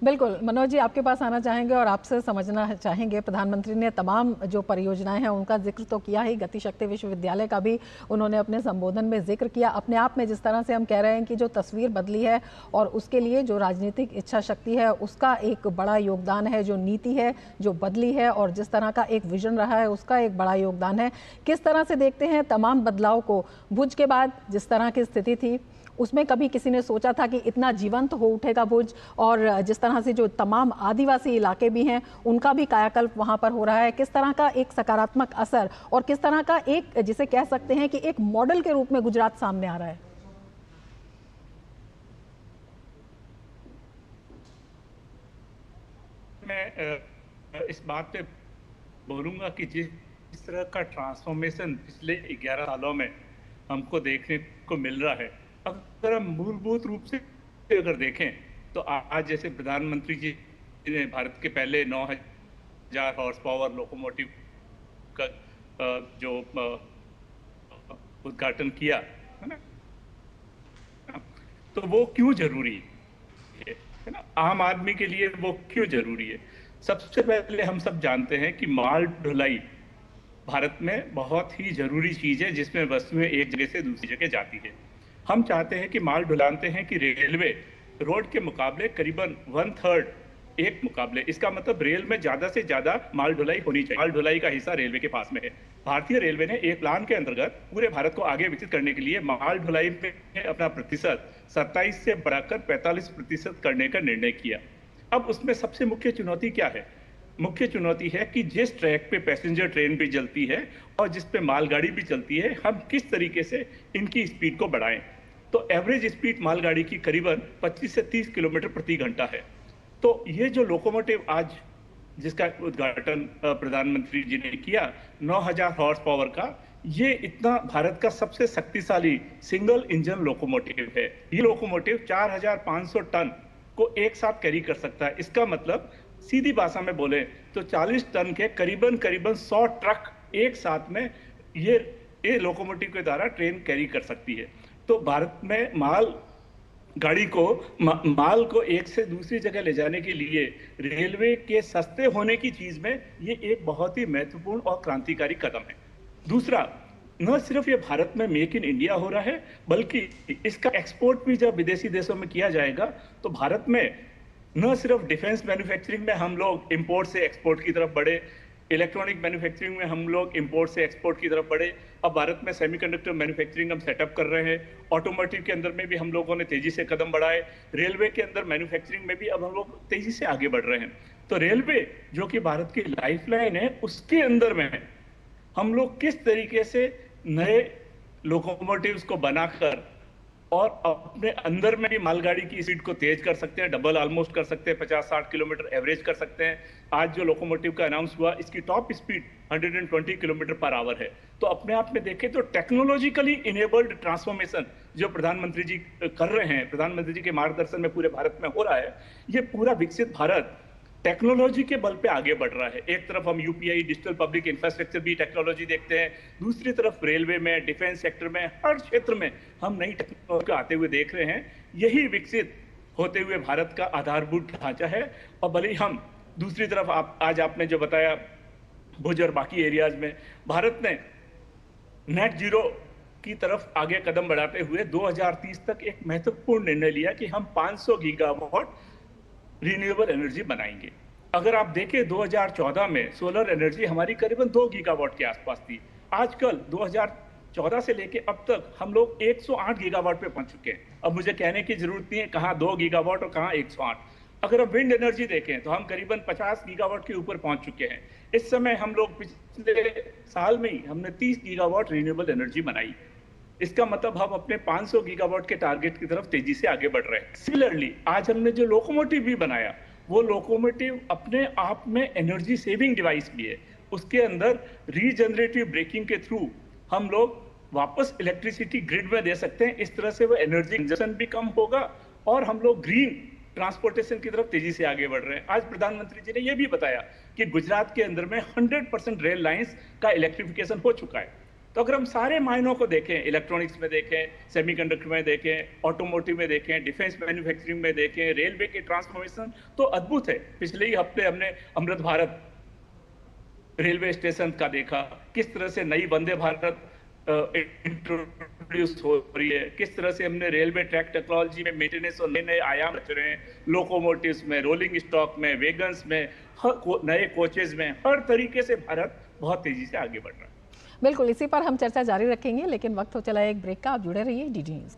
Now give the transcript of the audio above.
बिल्कुल मनोज जी, आपके पास आना चाहेंगे और आपसे समझना चाहेंगे। प्रधानमंत्री ने तमाम जो परियोजनाएं हैं उनका जिक्र तो किया ही, गति शक्ति विश्वविद्यालय का भी उन्होंने अपने संबोधन में जिक्र किया। अपने आप में जिस तरह से हम कह रहे हैं कि जो तस्वीर बदली है और उसके लिए जो राजनीतिक इच्छा शक्ति है उसका एक बड़ा योगदान है, जो नीति है जो बदली है और जिस तरह का एक विजन रहा है उसका एक बड़ा योगदान है। किस तरह से देखते हैं तमाम बदलाव को? भुज के बाद जिस तरह की स्थिति थी उसमें कभी किसी ने सोचा था कि इतना जीवंत हो उठेगा भुज, और जिस तरह से जो तमाम आदिवासी इलाके भी हैं उनका भी कायाकल्प वहां पर हो रहा है, किस तरह का एक सकारात्मक असर और किस तरह का एक जिसे कह सकते हैं कि एक मॉडल के रूप में गुजरात सामने आ रहा है? मैं इस बात पे बोलूंगा कि जिस तरह का ट्रांसफॉर्मेशन पिछले 11 सालों में हमको देखने को मिल रहा है, अगर हम मूलभूत रूप से अगर देखें तो आज जैसे प्रधानमंत्री जी ने भारत के पहले 9000 हॉर्स पावर लोकोमोटिव का जो उद्घाटन किया है ना, तो वो क्यों जरूरी है ना, आम आदमी के लिए वो क्यों जरूरी है? सबसे पहले हम सब जानते हैं कि माल ढुलाई भारत में बहुत ही जरूरी चीज है, जिसमें वस्तुएं एक जगह से दूसरी जगह जाती है। हम चाहते हैं कि माल ढुलाते हैं कि रेलवे रोड के मुकाबले करीबन 1/3 एक मुकाबले, इसका मतलब रेल में ज्यादा से ज्यादा माल ढुलाई होनी चाहिए। माल ढुलाई का हिस्सा रेलवे के पास में है। भारतीय रेलवे ने एक प्लान के अंतर्गत पूरे भारत को आगे विकसित करने के लिए माल ढुलाई में अपना प्रतिशत 27 से बढ़ाकर 45% करने का निर्णय किया। अब उसमें सबसे मुख्य चुनौती क्या है? मुख्य चुनौती है कि जिस ट्रैक पे पैसेंजर ट्रेन भी चलती है और जिस पे मालगाड़ी भी चलती है, हम किस तरीके से इनकी स्पीड को बढ़ाएं। तो एवरेज स्पीड मालगाड़ी की करीबन 25 से 30 किलोमीटर प्रति घंटा है। तो ये जो लोकोमोटिव आज जिसका उद्घाटन प्रधानमंत्री जी ने किया 9000 हॉर्स पावर का, ये इतना भारत का सबसे शक्तिशाली सिंगल इंजन लोकोमोटिव है। ये लोकोमोटिव 4500 टन को एक साथ कैरी कर सकता है। इसका मतलब सीधी भाषा में बोले तो 40 टन के करीबन 100 ट्रक एक साथ में ये लोकोमोटिव के द्वारा ट्रेन कैरी कर सकती है। तो भारत में माल को एक से दूसरी जगह ले जाने के लिए रेलवे के सस्ते होने की चीज में ये एक बहुत ही महत्वपूर्ण और क्रांतिकारी कदम है। दूसरा, न सिर्फ ये भारत में मेक इन इंडिया हो रहा है, बल्कि इसका एक्सपोर्ट भी जब विदेशी देशों में किया जाएगा तो भारत में न सिर्फ डिफेंस मैन्युफैक्चरिंग में हम लोग इंपोर्ट से एक्सपोर्ट की तरफ बढ़े, इलेक्ट्रॉनिक मैन्युफैक्चरिंग में हम लोग इंपोर्ट से एक्सपोर्ट की तरफ बढ़े, अब भारत में सेमीकंडक्टर मैन्युफैक्चरिंग हम सेटअप कर रहे हैं, ऑटोमोटिव के अंदर में भी हम लोगों ने तेजी से कदम बढ़ाए, रेलवे के अंदर मैन्युफैक्चरिंग में भी अब हम लोग तेजी से आगे बढ़ रहे हैं। तो रेलवे जो कि भारत की लाइफलाइन है, उसके अंदर में हम लोग किस तरीके से नए लोकोमोटिव्स को बनाकर और अपने अंदर में भी मालगाड़ी की स्पीड को तेज कर सकते हैं, डबल ऑलमोस्ट कर सकते हैं, 50-60 किलोमीटर एवरेज कर सकते हैं। आज जो लोकोमोटिव का अनाउंस हुआ, इसकी top speed 120 kilometre per hour है। तो अपने आप में देखें तो टेक्नोलॉजिकली इनेबल्ड ट्रांसफॉर्मेशन जो प्रधानमंत्री जी कर रहे हैं, प्रधानमंत्री जी के मार्गदर्शन में पूरे भारत में हो रहा है, ये पूरा विकसित भारत टेक्नोलॉजी के बल पे आगे बढ़ रहा है। एक तरफ हम यूपीआई डिजिटल पब्लिक इंफ्रास्ट्रक्चर भी टेक्नोलॉजी देखते हैं, दूसरी तरफ रेलवे में, डिफेंस सेक्टर में, हर क्षेत्र में हम नई टेक्नोलॉजी आते हुए देख रहे हैं। यही विकसित होते हुए भारत का आधारभूत ढांचा है। और भले ही हम दूसरी तरफ आज आपने जो बताया भुज और बाकी एरियाज में भारत ने नेट जीरो की तरफ आगे कदम बढ़ाते हुए 2030 तक एक महत्वपूर्ण निर्णय लिया कि हम 500 गीगावाट रिन्यूएबल एनर्जी बनाएंगे। अगर आप देखें 2014 में सोलर एनर्जी हमारी करीबन 2 गीगावाट के आसपास थी। आजकल 2014 से लेके अब तक हम लोग 108 गीगावाट पे पहुंच चुके हैं। अब मुझे कहने की जरूरत नहीं है कहां 2 गीगावाट और कहां 108। अगर हम विंड एनर्जी देखें तो हम करीबन 50 गीगावाट के ऊपर पहुंच चुके हैं। इस समय हम लोग पिछले साल में ही हमने 30 गीगावाट रिन्यूएबल एनर्जी बनाई। इसका मतलब हम अपने 500 गीगावाट के टारगेट की तरफ तेजी से आगे बढ़ रहे हैं। सिमिलरली आज हमने जो लोकोमोटिव भी बनाया, वो लोकोमोटिव अपने आप में एनर्जी सेविंग डिवाइस भी है। उसके अंदर रीजनरेटिव ब्रेकिंग के थ्रू हम लोग वापस इलेक्ट्रिसिटी ग्रिड में दे सकते हैं। इस तरह से वो एनर्जी कंजप्शन भी कम होगा और हम लोग ग्रीन ट्रांसपोर्टेशन की तरफ तेजी से आगे बढ़ रहे हैं। आज प्रधानमंत्री जी ने यह भी बताया कि गुजरात के अंदर में 100% रेल लाइंस का इलेक्ट्रिफिकेशन हो चुका है। तो अगर हम सारे मायनों को देखें, इलेक्ट्रॉनिक्स में देखें, सेमीकंडक्टर में देखें, ऑटोमोटिव में देखें, डिफेंस मैन्युफैक्चरिंग में देखें, रेलवे की ट्रांसफॉर्मेशन तो अद्भुत है। पिछले ही हफ्ते हमने अमृत भारत रेलवे स्टेशन का देखा, किस तरह से नई वंदे भारत इंट्रोड्यूस हो रही है, किस तरह से हमने रेलवे ट्रैक टेक्नोलॉजी में मेंटेनेंस और नए नए आयाम रच रहे हैं, लोकोमोटिव्स में, रोलिंग स्टॉक में, वेगन्स में, नए कोचेज में, हर तरीके से भारत बहुत तेजी से आगे बढ़ रहा है। बिल्कुल, इसी पर हम चर्चा जारी रखेंगे, लेकिन वक्त हो चला एक ब्रेक का। आप जुड़े रहिए DD न्यूज़।